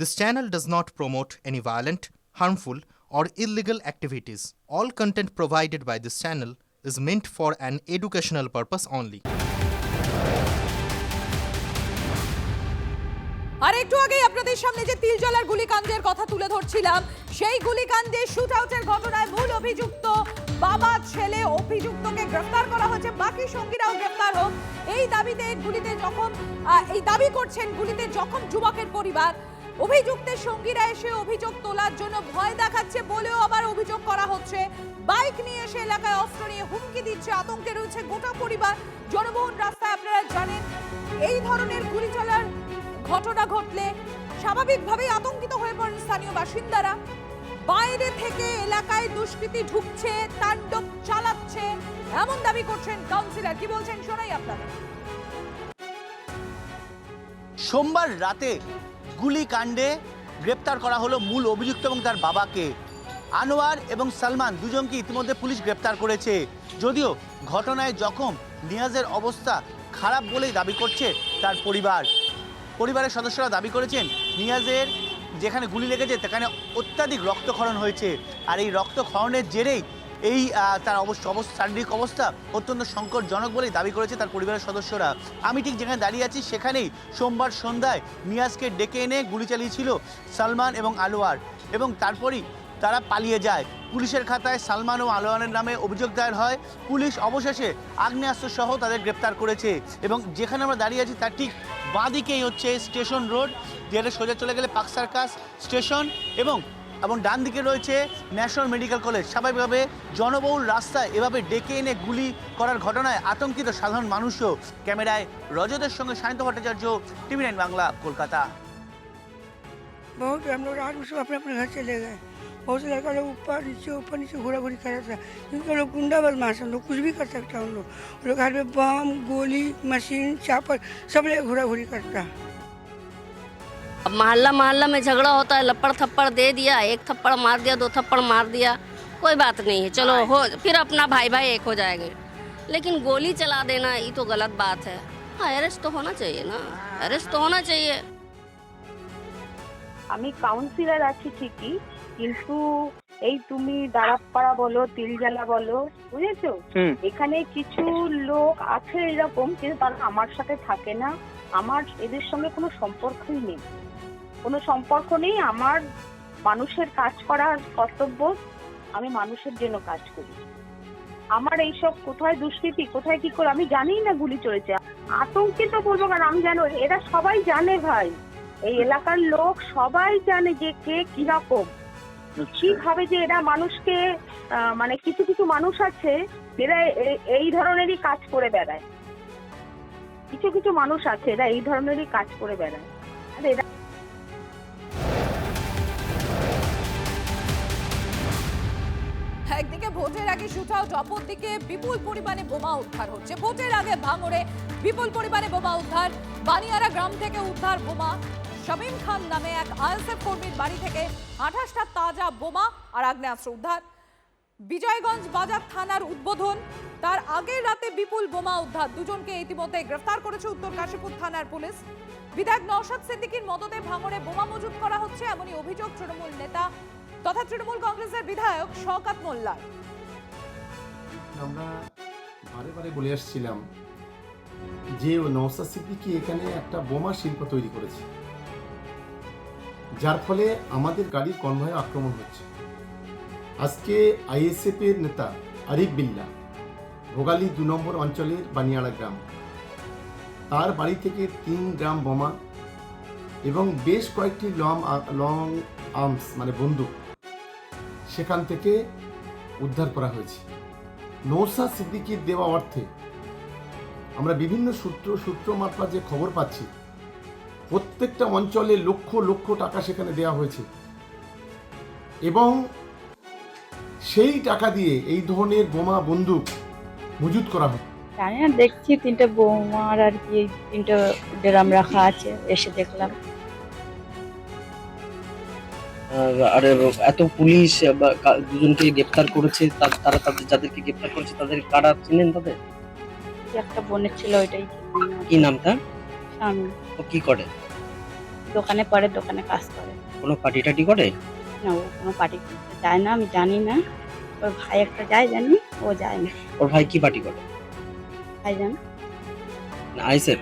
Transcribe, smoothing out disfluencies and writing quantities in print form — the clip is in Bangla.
This channel does not promote any violent, harmful, or illegal activities. All content provided by this channel is meant for an educational purpose only. আর একটু আগেই আপনাদের সামনে যে তিলজলার গুলিকাণ্ডের কথা তুলে ধরছিলাম, সেই গুলিকাণ্ডে শুট আউটের ঘটনায় মূল অভিযুক্ত বাবা ছেলে অভিযুক্তকে গ্রেফতার করা হয়েছে, বাকি সঙ্গীরাও গ্রেফতার হোক এই দাবিতে এই দাবি করছেন গুলিতে জখম যুবকের পরিবার। অভিযুক্তের সঙ্গীরা এসে অভিযোগ তোলার জন্য ভয় দেখাচ্ছে বলেও আবার অভিযোগ করা হচ্ছে। বাইক নিয়ে এসে এলাকায় অস্ত্র নিয়ে হুমকি দিচ্ছে, আতঙ্কে রয়েছে গোটা পরিবার। জনবহুল রাস্তায় আপনারা জানেন এই ধরনের গুলি চলার ঘটনা ঘটলে স্বাভাবিকভাবেই আতঙ্কিত হয়ে পড়েন স্থানীয় বাসিন্দারা। বাইরে থেকে এলাকায় দুষ্কৃতী ঢুকছে, তাণ্ডব চালাচ্ছে, এমন দাবি করছেন কাউন্সিলর। কি বলছেন শোনাই আপনাদের। সোমবার রাতে গুলিকাণ্ডে গ্রেপ্তার করা হলো মূল অভিযুক্ত এবং তার বাবাকে। আনোয়ার এবং সালমান দুজনকে ইতিমধ্যে পুলিশ গ্রেপ্তার করেছে। যদিও ঘটনায় জখম নিয়াজের অবস্থা খারাপ বলেই দাবি করছে তার পরিবারের সদস্যরা দাবি করেছেন নিয়াজের যেখানে গুলি লেগেছে সেখানে অত্যাধিক রক্তক্ষরণ হয়েছে, আর এই রক্তক্ষরণের জেরেই তার শারীরিক অবস্থা অত্যন্ত সংকটজনক বলেই দাবি করেছে তার পরিবারের সদস্যরা। আমি ঠিক যেখানে দাঁড়িয়ে আছি সেখানেই সোমবার সন্ধ্যায় নিয়াজকে ডেকে এনে গুলি চালিয়েছিল সালমান এবং আনোয়ার, এবং তারপরই তারা পালিয়ে যায়। পুলিশের খাতায় সালমান ও আনোয়ারের নামে অভিযোগ দায়ের হয়। পুলিশ অবশেষে আগ্নেয়াস্ত্র সহ তাদের গ্রেপ্তার করেছে, এবং যেখানে আমরা দাঁড়িয়ে আছি তার ঠিক বাঁদিকেই হচ্ছে স্টেশন রোড, যেটা সোজা চলে গেলে পার্ক সার্কাস স্টেশন, এবং ডান দিকে রয়েছে ন্যাশনাল মেডিকেল কলেজ। স্বাভাবিকভাবে জনবহুল রাস্তায় এভাবে ডেকে এনে গুলি করার ঘটনায় আতঙ্কিত সাধারণ মানুষও। ক্যামেরায় রজতের সঙ্গে শান্ত ভট্টাচার্য, TV9 বাংলা, কলকাতা। बहुत हम लोग रात में सब अपने अपने घर चले गए। बहुत से लड़का लोग ऊपर नीचे घूरा घूरी कर रहा था, क्योंकि लोग गुंडा बदमाश हम लोग कुछ भी कर सकता है। उन लोग घर में बम गोली मशीन चापर सब ले घूरा घूरी करता। अब मोहल्ला में झगड़ा होता है, लपड़ थप्पड़ दे दिया, एक थप्पड़ मार दिया, 2 थप्पड़ मार दिया, कोई बात नहीं है, चलो हो फिर अपना भाई एक हो जाएंगे। लेकिन गोली चला देना ये तो गलत बात है। हाँ, अरेस्ट तो होना चाहिए ना, अरेस्ट तो होना चाहिए। আমি কাউন্সিলর আছি ঠিকই, কিন্তু এই তুমি দাঁড়াপাড়া বলো, তিলজলা বলো, বুঝেছো, এখানে কিছু লোক আছে এরকম, কিন্তু তারা আমার সাথে থাকে না, আমার এদের সঙ্গে কোনো সম্পর্কই নেই, কোনো সম্পর্ক নেই। আমার মানুষের কাজ করার কর্তব্য, আমি মানুষের জন্য কাজ করি। আমার এইসব কোথায় দুষ্কৃতি কোথায় কি করে আমি জানি না। গুলি চলেছে, আতঙ্কিত বলবো কারণ আমি জানো এরা সবাই জানে ভাই, এই এলাকার লোক সবাই জানে যে কে কিরকম, কিভাবে যে এরা মানুষকে মানে কিছু কিছু মানুষ আছে এরা এই ধরনেরই কাজ করে বেড়ায়, কিছু কিছু মানুষ আছে এরা এই ধরনেরই কাজ করে বেড়ায়। আর এরা একদিকে ভোটের আগে শুট আউট, অপরদিকে বিপুল পরিমাণে বোমা উদ্ধার হচ্ছে। ভোটের আগে ভাঙড়ে বিপুল পরিমাণে বোমা উদ্ধার। বানিয়ারা গ্রাম থেকে উদ্ধার বোমা। শামীম খান নামে এক আইএসএফ কর্মীর বাড়ি থেকে 28টা তাজা বোমা আর আগ্নেয়াস্ত্র উদ্ধার। বিজয়গঞ্জ বাজার থানার উদ্বোধন, তার আগের রাতে বিপুল বোমা উদ্ধার। দুজনকে ইতিমধ্যে গ্রেফতার করেছে উত্তর কাশীপুর থানার পুলিশ। বিধায়ক নওশাদ সিদ্দিকীর মদতে ভাঙড়ে বোমা মজুত করা হচ্ছে, এমনই অভিযোগ তৃণমূল নেতা তথা তৃণমূল কংগ্রেসের বিধায়ক শওকত মোল্লার। আমরা বারে বলে আসছিলাম যে নওশাদ সিদ্দিকী এখানে একটা বোমা শিল্প তৈরি করেছে, যার ফলে আমাদের গাড়ির কনভয়ে আক্রমণ হচ্ছে। আজকে আইএসএফ এর নেতা আরিফ বিল্লা ভোগালী 2 নম্বর অঞ্চলের বানিয়াড়া গ্রাম, তার বাড়ি থেকে 3 গ্রাম বোমা এবং বেশ কয়েকটি লং আর্মস মানে বন্দুক সেখান থেকে উদ্ধার করা হয়েছে। নওশাদ সিদ্দিকীর দেওয়া অর্থে আমরা বিভিন্ন সূত্র মারফত যে খবর পাচ্ছি, প্রত্যেকটা অঞ্চলে লক্ষ লক্ষ টাকা সেখানে দেওয়া হয়েছে, এবং সেই টাকা দিয়ে এই ধরনের বোমা বন্দুক মজুত করা হয়। জানি না, দেখছি 3টে বোমার আর কি 3টে ড্রাম রাখা আছে, এসে দেখলাম। আর এত পুলিশ দুজনকে গ্রেপ্তার করেছে, তারা যাদেরকে গ্রেপ্তার করেছে তাদের কারা চিনেন? তাদের একটা বোনের ছিল, ওইটাই। কি নাম তার? স্বামী। ও কি করে? দোকানে পড়ে, দোকানে কাজ করে। কোনো পার্টি টাটি করে? না, ও কোনো পার্টি করতে যায় না, আমি জানি না। ওর ভাই একটা যায় জানি, ও যায় না। ওর ভাই কি পার্টি করে? ভাই জানে। আইএসএফ?